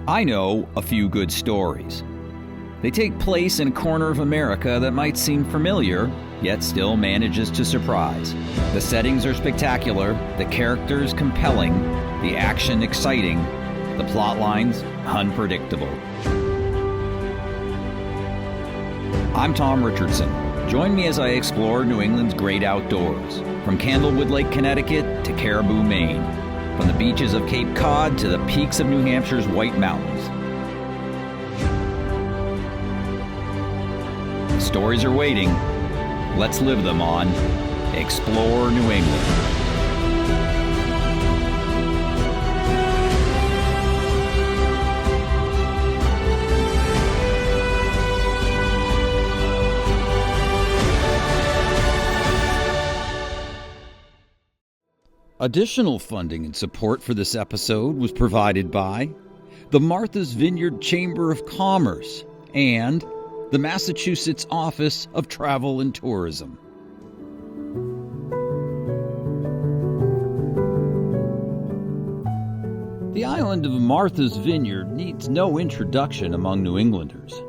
I know a few good stories. They take place in a corner of America that might seem familiar, yet still manages to surprise. The settings are spectacular, the characters compelling, the action exciting, the plot lines unpredictable. I'm Tom Richardson. Join me as I explore New England's great outdoors, from Candlewood Lake, Connecticut to Caribou, Maine, from the beaches of Cape Cod to the peaks of New Hampshire's White Mountains. The stories are waiting. Let's live them on Explore New England. Additional funding and support for this episode was provided by the Martha's Vineyard Chamber of Commerce and the Massachusetts Office of Travel and Tourism. The island of Martha's Vineyard needs no introduction among New Englanders.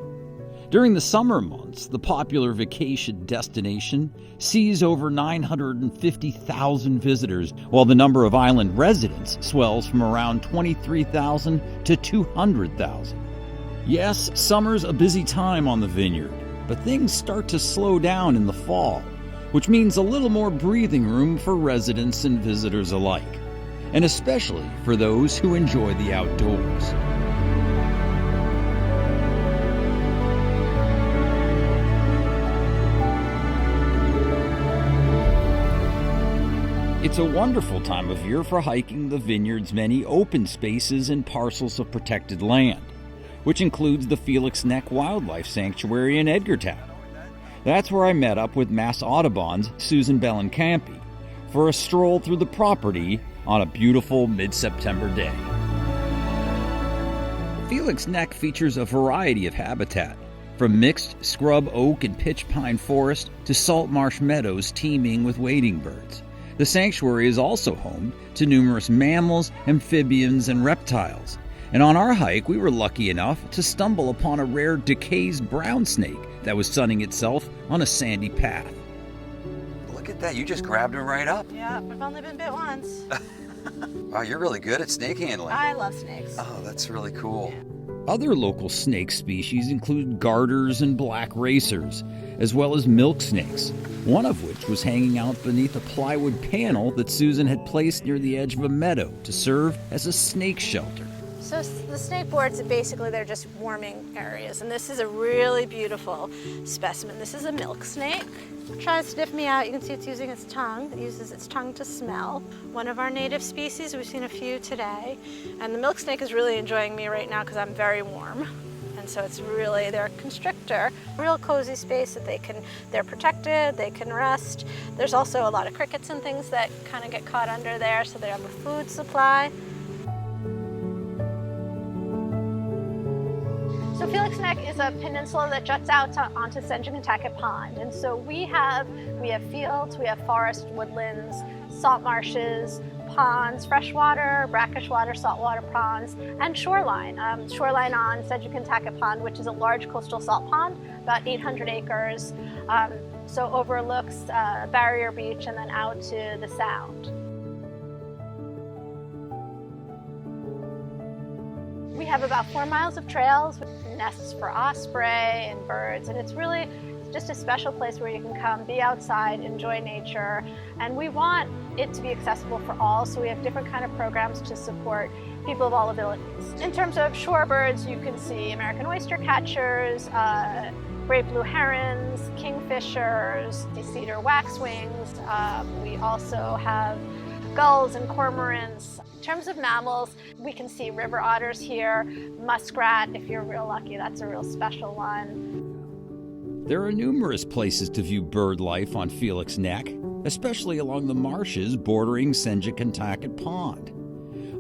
During the summer months, the popular vacation destination sees over 950,000 visitors, while the number of island residents swells from around 23,000 to 200,000. Yes, summer's a busy time on the vineyard, but things start to slow down in the fall, which means a little more breathing room for residents and visitors alike, and especially for those who enjoy the outdoors. It's a wonderful time of year for hiking the vineyard's many open spaces and parcels of protected land, which includes the Felix Wildlife Sanctuary in Edgartown. That's where I met up with Mass Audubon's Susan Bellincampi for a stroll through the property on a beautiful mid-September day. Felix Neck features a variety of habitat, from mixed scrub oak and pitch pine forest to salt marsh meadows teeming with wading birds. The sanctuary is also home to numerous mammals, amphibians, and reptiles. And on our hike, we were lucky enough to stumble upon a rare DeKay's brown snake that was sunning itself on a sandy path. Look at that, you just grabbed him right up. Yeah, I've only been bit once. Wow, you're really good at snake handling. I love snakes. Oh, that's really cool. Other local snake species include garters and black racers, as well as milk snakes, one of which was hanging out beneath a plywood panel that Susan had placed near the edge of a meadow to serve as a snake shelter. So the snake boards, basically they're just warming areas, and this is a really beautiful specimen. This is a milk snake. Try to sniff me out. You can see it's using its tongue. It uses its tongue to smell. One of our native species, we've seen a few today, and the milk snake is really enjoying me right now because I'm very warm. And so it's really their constrictor, real cozy space that they're protected, they can rest. There's also a lot of crickets and things that kind of get caught under there, so they have a food supply. So Felix Neck is a peninsula that juts out onto Sengekontacket Pond. And so we have fields, we have forest, woodlands, salt marshes, ponds, freshwater, brackish water, saltwater ponds, and shoreline. Shoreline on Sengekontacket Pond, which is a large coastal salt pond, about 800 acres. So overlooks Barrier Beach and then out to the Sound. We have about 4 miles of trails with nests for osprey and birds, and it's really just a special place where you can come, be outside, enjoy nature, and we want it to be accessible for all, so we have different kind of programs to support people of all abilities. In terms of shorebirds, you can see American oyster catchers, great blue herons, kingfishers, cedar waxwings. We also have gulls and cormorants. In terms of mammals, we can see river otters here, muskrat, if you're real lucky, that's a real special one. There are numerous places to view bird life on Felix Neck, especially along the marshes bordering Sengekontacket Pond.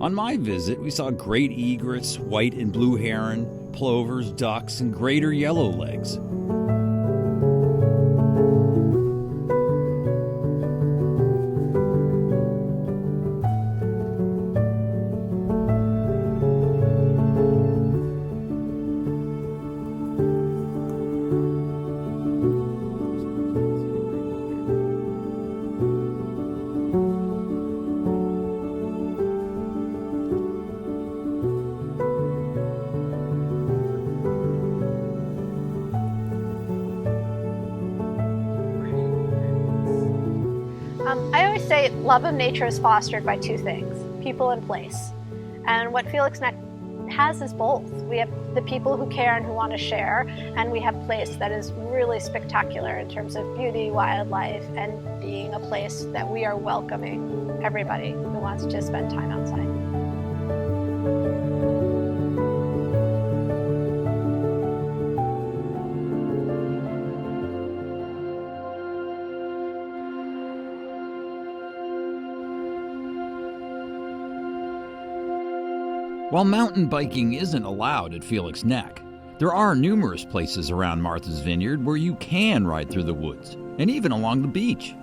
On my visit, we saw great egrets, white and blue heron, plovers, ducks, and greater yellowlegs. say love of nature is fostered by two things, people and place. And what Felix Neck has is both. We have the people who care and who want to share, and we have a place that is really spectacular in terms of beauty, wildlife, and being a place that we are welcoming everybody who wants to spend time outside. While mountain biking isn't allowed at Felix Neck, there are numerous places around Martha's Vineyard where you can ride through the woods, and even along the beach.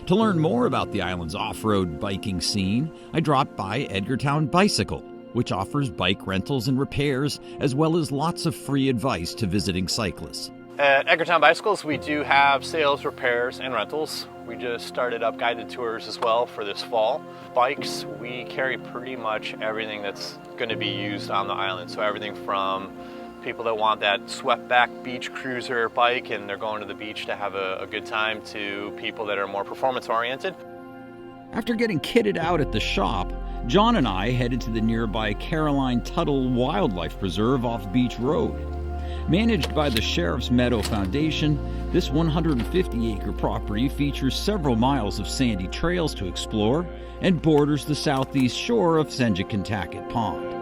To learn more about the island's off-road biking scene, I dropped by Edgartown Bicycle, which offers bike rentals and repairs, as well as lots of free advice to visiting cyclists. At Edgartown Bicycles, we do have sales, repairs, and rentals. We just started up guided tours as well for this fall. Bikes, we carry pretty much everything that's going to be used on the island. So everything from people that want that swept back beach cruiser bike and they're going to the beach to have a good time, to people that are more performance oriented. After getting kitted out at the shop, John and I headed to the nearby Caroline Tuthill Wildlife Preserve off Beach Road. Managed by the Sheriff's Meadow Foundation, this 150-acre property features several miles of sandy trails to explore and borders the southeast shore of Sengekontacket Pond.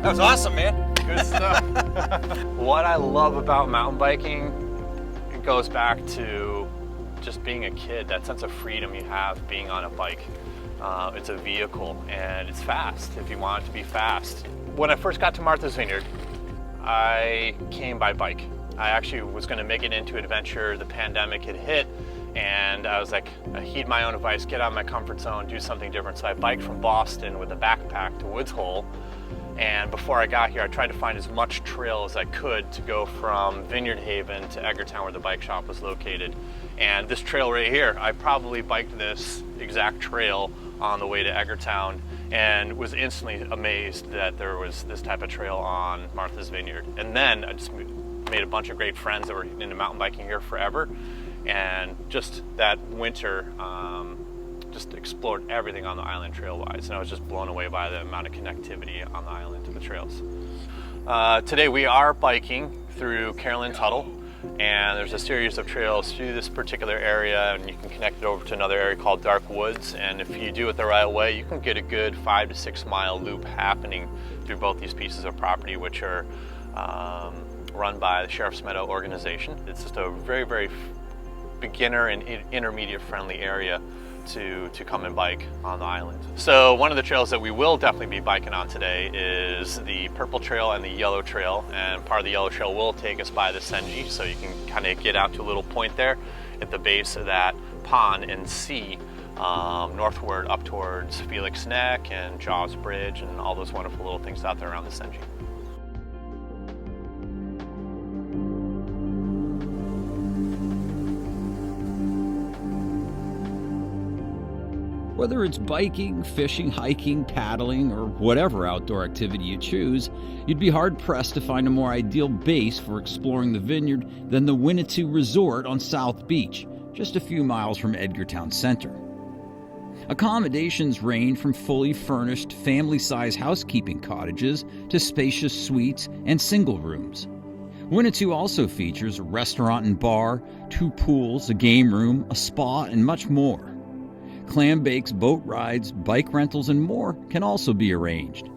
That was awesome, man. Good stuff. What I love about mountain biking, it goes back to just being a kid, that sense of freedom you have being on a bike. It's a vehicle and it's fast if you want it to be fast. When I first got to Martha's Vineyard, I came by bike. I actually was going to make it into adventure. The pandemic had hit and I was like, I heed my own advice, get out of my comfort zone, do something different. So I biked from Boston with a backpack to Woods Hole. And before I got here, I tried to find as much trail as I could to go from Vineyard Haven to Edgartown, where the bike shop was located. And this trail right here, I probably biked this exact trail on the way to Edgartown and was instantly amazed that there was this type of trail on Martha's Vineyard. And then I just made a bunch of great friends that were into mountain biking here forever. And just that winter, just explored everything on the island trail-wise, and I was just blown away by the amount of connectivity on the island to the trails. Today we are biking through Caroline Tuthill, and there's a series of trails through this particular area, and you can connect it over to another area called Dark Woods, and if you do it the right way, you can get a good 5 to 6 mile loop happening through both these pieces of property, which are run by the Sheriff's Meadow organization. It's just a very, very beginner and intermediate friendly area to come and bike on the island. So one of the trails that we will definitely be biking on today is the Purple Trail and the Yellow Trail, and part of the Yellow Trail will take us by the Senge, so you can kind of get out to a little point there at the base of that pond and see northward up towards Felix Neck and Jaws Bridge and all those wonderful little things out there around the Senge. Whether it's biking, fishing, hiking, paddling, or whatever outdoor activity you choose, you'd be hard-pressed to find a more ideal base for exploring the vineyard than the Winnetu Resort on South Beach, just a few miles from Edgartown Center. Accommodations range from fully furnished, family-size housekeeping cottages to spacious suites and single rooms. Winnetu also features a restaurant and bar, 2 pools, a game room, a spa, and much more. Clam bakes, boat rides, bike rentals, and more can also be arranged.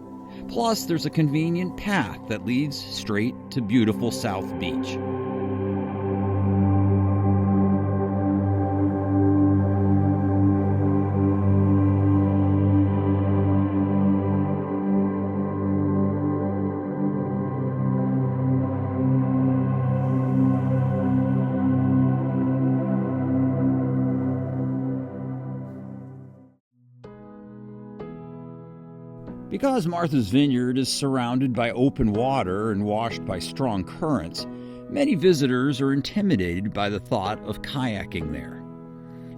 Plus, there's a convenient path that leads straight to beautiful South Beach. Because Martha's Vineyard is surrounded by open water and washed by strong currents, many visitors are intimidated by the thought of kayaking there.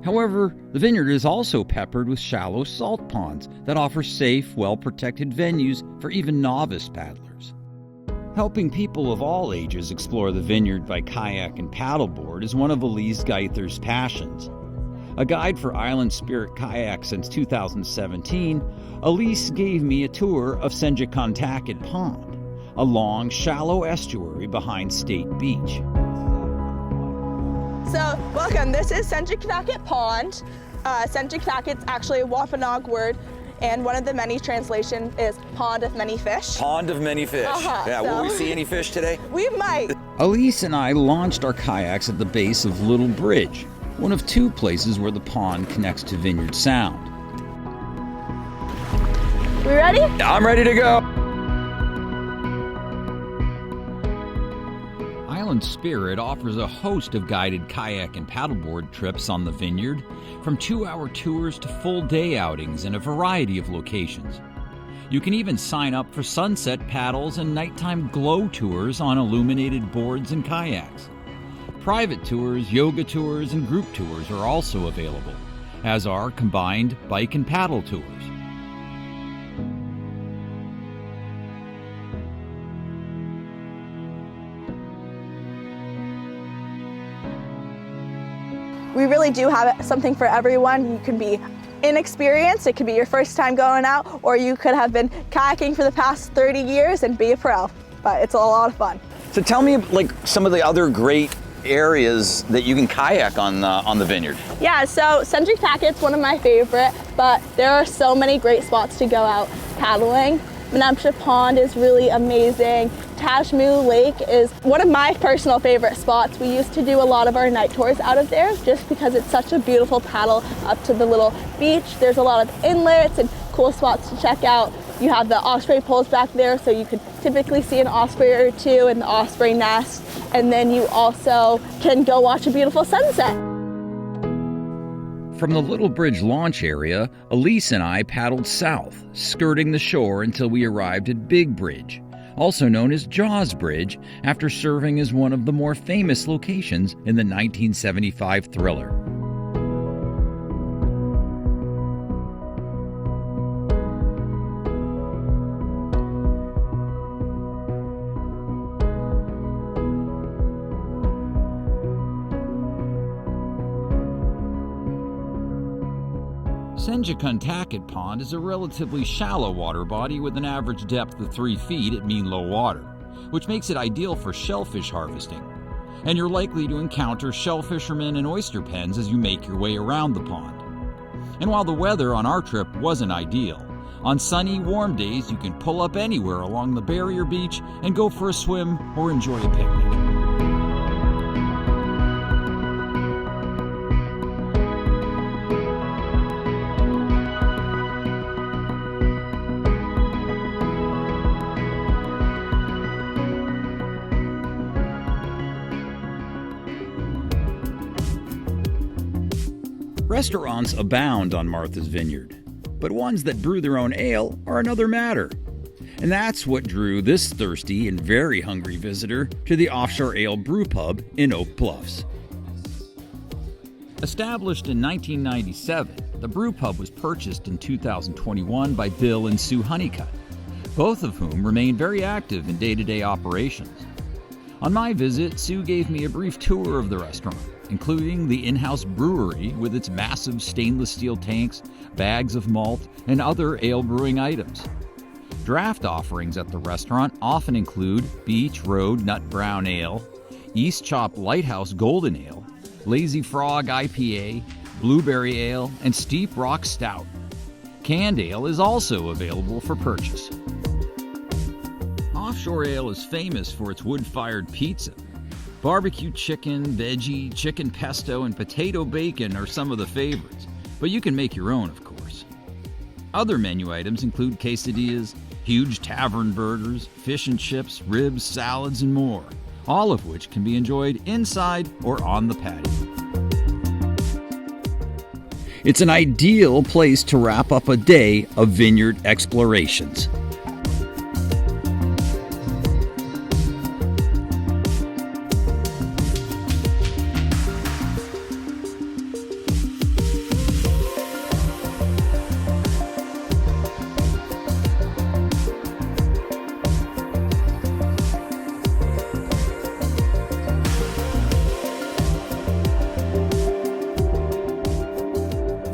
However, the vineyard is also peppered with shallow salt ponds that offer safe, well-protected venues for even novice paddlers. Helping people of all ages explore the vineyard by kayak and paddleboard is one of Elise Geither's passions. A guide for Island Spirit Kayak since 2017, Elise gave me a tour of Sengekontacket Pond, a long, shallow estuary behind State Beach. So, welcome. This is Sengekontacket Pond. Sengekontackett's actually a Wampanoag word, and one of the many translations is pond of many fish. Pond of many fish. Will we see any fish today? We might. Elise and I launched our kayaks at the base of Little Bridge, one of two places where the pond connects to Vineyard Sound. We ready? I'm ready to go. Island Spirit offers a host of guided kayak and paddleboard trips on the vineyard, from 2-hour tours to full-day outings in a variety of locations. You can even sign up for sunset paddles and nighttime glow tours on illuminated boards and kayaks. Private tours, yoga tours, and group tours are also available, as are combined bike and paddle tours. We really do have something for everyone. You can be inexperienced, it could be your first time going out, or you could have been kayaking for the past 30 years and be a pro, but it's a lot of fun. So tell me, like, some of the other great areas that you can kayak on the vineyard. Yeah, so Sengekontacket's one of my favorite, but there are so many great spots to go out paddling. Winnetu Pond is really amazing. Tashmoo Lake is one of my personal favorite spots. We used to do a lot of our night tours out of there just because it's such a beautiful paddle up to the little beach. There's a lot of inlets and cool spots to check out. You have the osprey poles back there, so you could typically see an osprey or two in the osprey nest. And then you also can go watch a beautiful sunset. From the Little Bridge launch area, Elise and I paddled south, skirting the shore until we arrived at Big Bridge, also known as Jaws Bridge, after serving as one of the more famous locations in the 1975 thriller. Sengekontacket Pond is a relatively shallow water body with an average depth of 3 feet at mean low water, which makes it ideal for shellfish harvesting. And you're likely to encounter shellfishermen and oyster pens as you make your way around the pond. And while the weather on our trip wasn't ideal, on sunny, warm days you can pull up anywhere along the barrier beach and go for a swim or enjoy a picnic. Restaurants abound on Martha's Vineyard, but ones that brew their own ale are another matter. And that's what drew this thirsty and very hungry visitor to the Offshore Ale Brew Pub in Oak Bluffs. Established in 1997, the Brew Pub was purchased in 2021 by Bill and Sue Honeycutt, both of whom remain very active in day-to-day operations. On my visit, Sue gave me a brief tour of the restaurant, including the in-house brewery with its massive stainless steel tanks, bags of malt, and other ale brewing items. Draft offerings at the restaurant often include Beach Road Nut Brown Ale, East Chop Lighthouse Golden Ale, Lazy Frog IPA, Blueberry Ale, and Steep Rock Stout. Canned ale is also available for purchase. Offshore Ale is famous for its wood-fired pizza. Barbecue chicken, veggie, chicken pesto, and potato bacon are some of the favorites, but you can make your own, of course. Other menu items include quesadillas, huge tavern burgers, fish and chips, ribs, salads, and more, all of which can be enjoyed inside or on the patio. It's an ideal place to wrap up a day of vineyard explorations.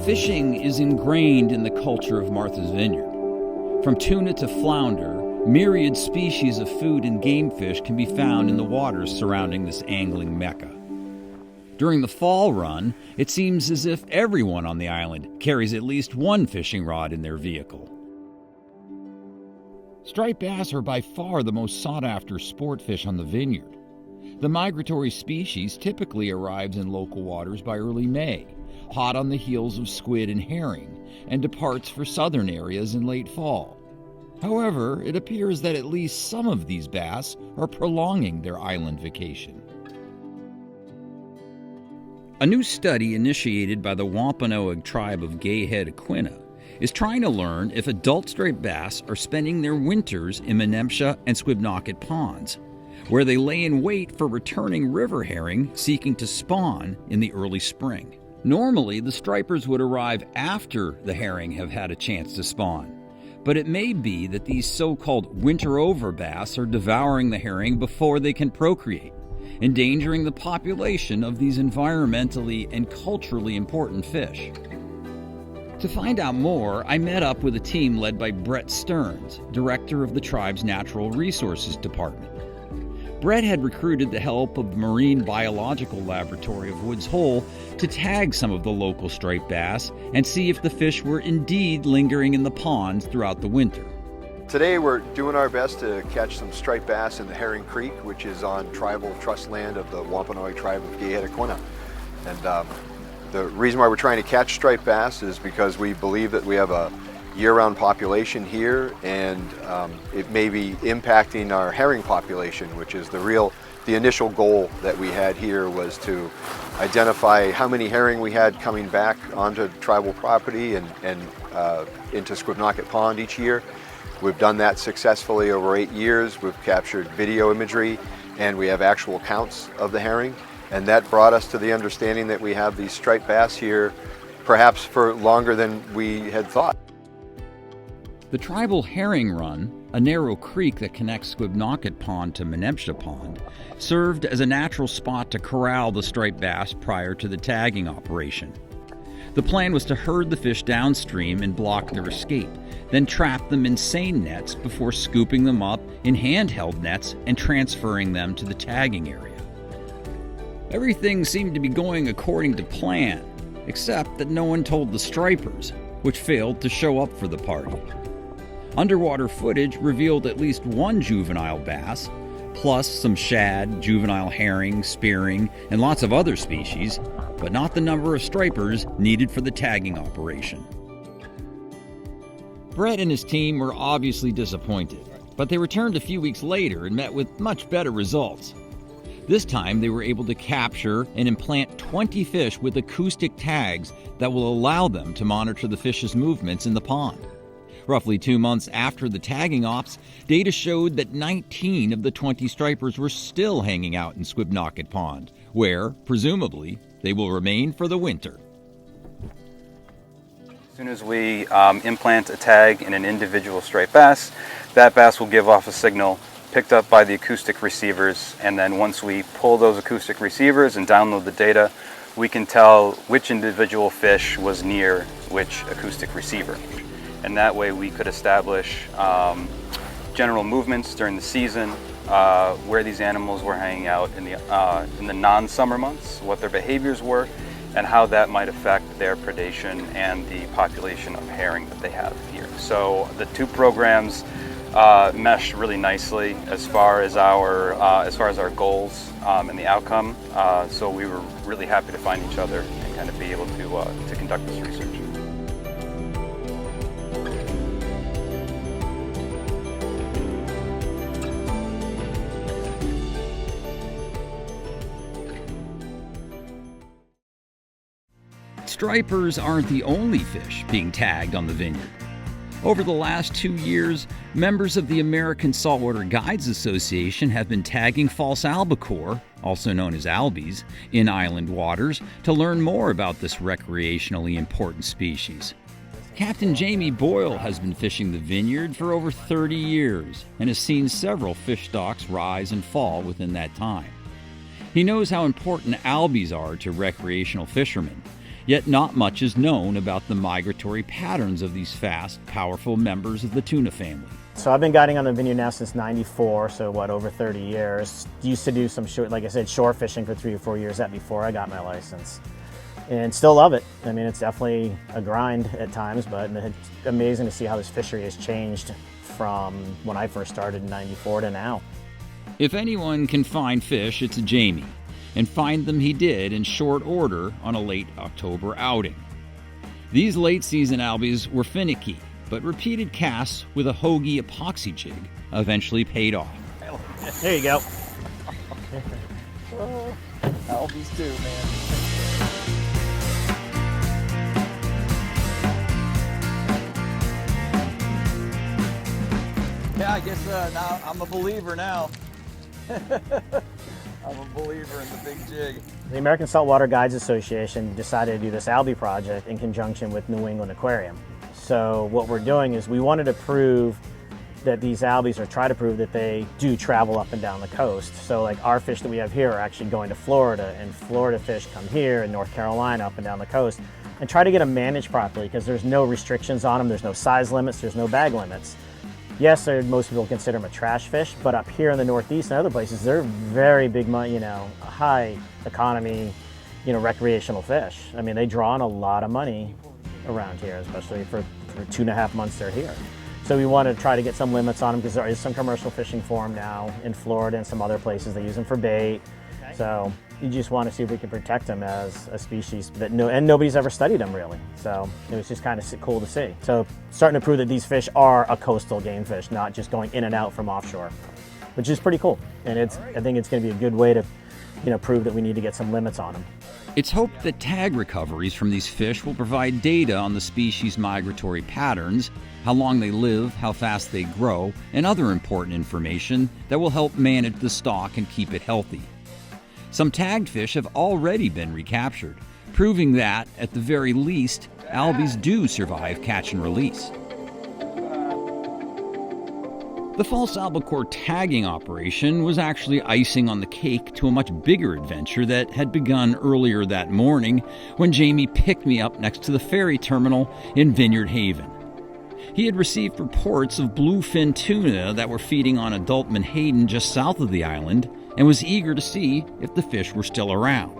Fishing is ingrained in the culture of Martha's Vineyard. From tuna to flounder, myriad species of food and game fish can be found in the waters surrounding this angling mecca. During the fall run, it seems as if everyone on the island carries at least one fishing rod in their vehicle. Striped bass are by far the most sought-after sport fish on the vineyard. The migratory species typically arrives in local waters by early May, hot on the heels of squid and herring, and departs for southern areas in late fall. However, it appears that at least some of these bass are prolonging their island vacation. A new study initiated by the Wampanoag tribe of Gay Head-Aquinnah is trying to learn if adult striped bass are spending their winters in Menempsha and Sengekontacket ponds, where they lay in wait for returning river herring seeking to spawn in the early spring. Normally, the stripers would arrive after the herring have had a chance to spawn, but it may be that these so-called winter-over bass are devouring the herring before they can procreate, endangering the population of these environmentally and culturally important fish. To find out more, I met up with a team led by Brett Stearns, director of the tribe's Natural Resources Department. Brett had recruited the help of the Marine Biological Laboratory of Woods Hole to tag some of the local striped bass and see if the fish were indeed lingering in the ponds throughout the winter. Today we're doing our best to catch some striped bass in the Herring Creek, which is on tribal trust land of the Wampanoag tribe of Gay Head-Aquinnah. And the reason why we're trying to catch striped bass is because we believe that we have a year-round population here, and it may be impacting our herring population, which is the initial goal that we had here, was to identify how many herring we had coming back onto tribal property and into Sengekontacket Pond each year. We've done that successfully over 8 years. We've captured video imagery, and we have actual counts of the herring, and that brought us to the understanding that we have these striped bass here perhaps for longer than we had thought. The tribal herring run, a narrow creek that connects Sengekontacket Pond to Menempsha Pond, served as a natural spot to corral the striped bass prior to the tagging operation. The plan was to herd the fish downstream and block their escape, then trap them in seine nets before scooping them up in handheld nets and transferring them to the tagging area. Everything seemed to be going according to plan, except that no one told the stripers, which failed to show up for the party. Underwater footage revealed at least one juvenile bass, plus some shad, juvenile herring, spearing, and lots of other species, but not the number of stripers needed for the tagging operation. Brett and his team were obviously disappointed, but they returned a few weeks later and met with much better results. This time they were able to capture and implant 20 fish with acoustic tags that will allow them to monitor the fish's movements in the pond. Roughly 2 months after the tagging ops, data showed that 19 of the 20 stripers were still hanging out in Sengekontacket Pond, where, presumably, they will remain for the winter. As soon as we implant a tag in an individual striped bass, that bass will give off a signal picked up by the acoustic receivers, and then once we pull those acoustic receivers and download the data, we can tell which individual fish was near which acoustic receiver. And that way we could establish general movements during the season, where these animals were hanging out in the non-summer months, what their behaviors were, and how that might affect their predation and the population of herring that they have here. So the two programs mesh really nicely as far as our goals and the outcome. So we were really happy to find each other and kind of be able to conduct this research. Stripers aren't the only fish being tagged on the Vineyard. Over the last 2 years, members of the American Saltwater Guides Association have been tagging false albacore, also known as albies, in island waters to learn more about this recreationally important species. Captain Jamie Boyle has been fishing the Vineyard for over 30 years and has seen several fish stocks rise and fall within that time. He knows how important albies are to recreational fishermen, yet not much is known about the migratory patterns of these fast, powerful members of the tuna family. So I've been guiding on the Vineyard now since '94, so over 30 years. Used to do some shore, like I said, shore fishing for 3 or 4 years, that before I got my license. And still love it. I mean, it's definitely a grind at times, but it's amazing to see how this fishery has changed from when I first started in '94 to now. If anyone can find fish, it's Jamie, and find them he did in short order on a late October outing. These late season albies were finicky, but repeated casts with a hoagie epoxy jig eventually paid off. There you go. Albies too, man. Yeah, I guess now I'm a believer now. I'm a believer in the big jig. The American Saltwater Guides Association decided to do this albie project in conjunction with New England Aquarium. So what we're doing is we wanted to prove that these albies, or try to prove that they do travel up and down the coast. So like our fish that we have here are actually going to Florida, and Florida fish come here in North Carolina up and down the coast, and try to get them managed properly because there's no restrictions on them, there's no size limits, there's no bag limits. Yes, most people consider them a trash fish, but up here in the Northeast and other places, they're very big money, high economy, recreational fish. I mean, they draw in a lot of money around here, especially for 2.5 months they're here. So we want to try to get some limits on them because there is some commercial fishing for them now in Florida and some other places. They use them for bait. Okay. So you just want to see if we can protect them as a species that and nobody's ever studied them really. So it was just kind of cool to see. So starting to prove that these fish are a coastal game fish, not just going in and out from offshore, which is pretty cool. And I think it's going to be a good way to, prove that we need to get some limits on them. It's hoped that tag recoveries from these fish will provide data on the species' migratory patterns, how long they live, how fast they grow, and other important information that will help manage the stock and keep it healthy. Some tagged fish have already been recaptured, proving that, at the very least, albies do survive catch and release. The false albacore tagging operation was actually icing on the cake to a much bigger adventure that had begun earlier that morning when Jamie picked me up next to the ferry terminal in Vineyard Haven. He had received reports of bluefin tuna that were feeding on adult menhaden just south of the island and was eager to see if the fish were still around.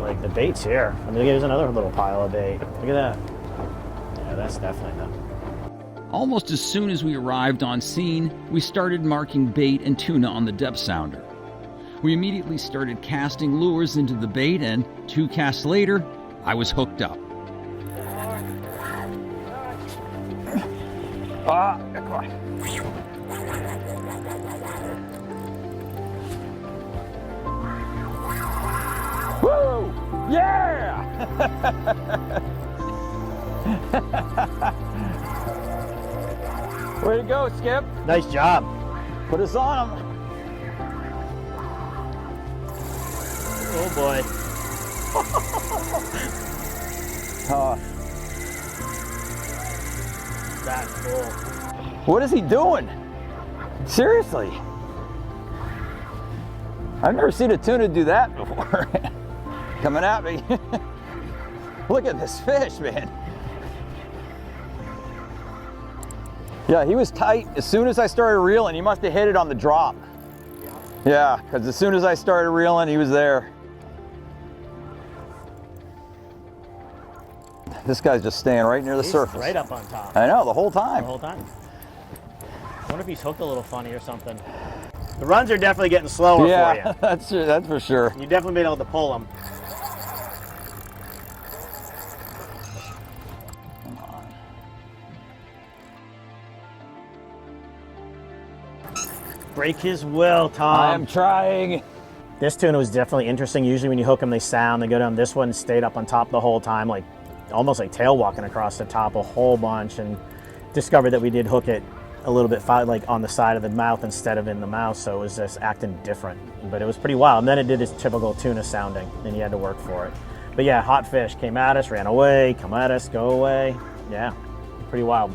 Like the bait's here. I mean, there's another little pile of bait. Look at that. Yeah, that's definitely them. Almost as soon as we arrived on scene, we started marking bait and tuna on the depth sounder. We immediately started casting lures into the bait, and 2 casts later, I was hooked up. Come on. Woo! Yeah! Way to go, Skip. Nice job. Put us on them. Oh boy. That's cool. What is he doing? Seriously. I've never seen a tuna do that before. Coming at me. Look at this fish, man. Yeah, he was tight. As soon as I started reeling, he must have hit it on the drop. Yeah, because as soon as I started reeling, he was there. This guy's just staying right near the surface. Right up on top. I know, the whole time. The whole time. I wonder if he's hooked a little funny or something. The runs are definitely getting slower for you. Yeah, that's for sure. You definitely been able to pull them. Come on. Break his will, Tom. I'm trying. This tuna was definitely interesting. Usually when you hook them, they sound, they go down. This one stayed up on top the whole time, like almost like tail walking across the top a whole bunch, and discovered that we did hook it a little bit like on the side of the mouth instead of in the mouth, so it was just acting different. But it was pretty wild. And then it did its typical tuna sounding, and you had to work for it. But yeah, hot fish came at us, ran away, come at us, go away. Yeah, pretty wild.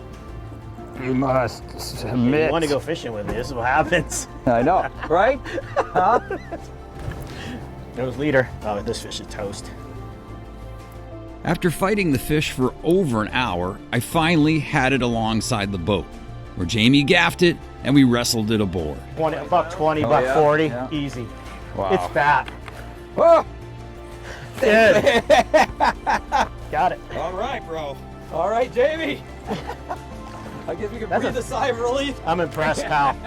You must submit. You want to go fishing with me, this is what happens. I know, right? Huh? Nose leader. Oh, this fish is toast. After fighting the fish for over an hour, I finally had it alongside the boat, where Jamie gaffed it and we wrestled it aboard. Buck 20, buck yeah, 40, yeah. easy. Wow. It's fat. Oh, Good. Got it. all right, bro. All right, Jamie. I guess we can breathe a sigh of relief. I'm impressed, pal.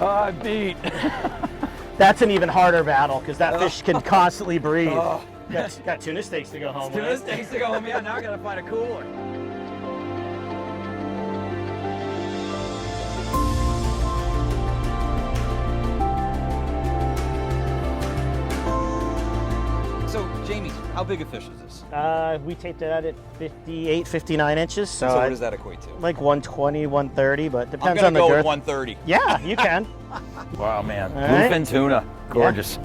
I beat. That's an even harder battle because that fish can constantly breathe. Got tuna steaks to go home with. Tuna steaks to go home. Yeah, now I gotta find a cooler. So, Jamie, how big a fish is this? We taped it out at 58, 59 inches. So, what does that equate to? like 120, 130, but I'm depends gonna on the go girth. with 130. Yeah, you can. Wow, man. All right. Bluefin tuna. Gorgeous.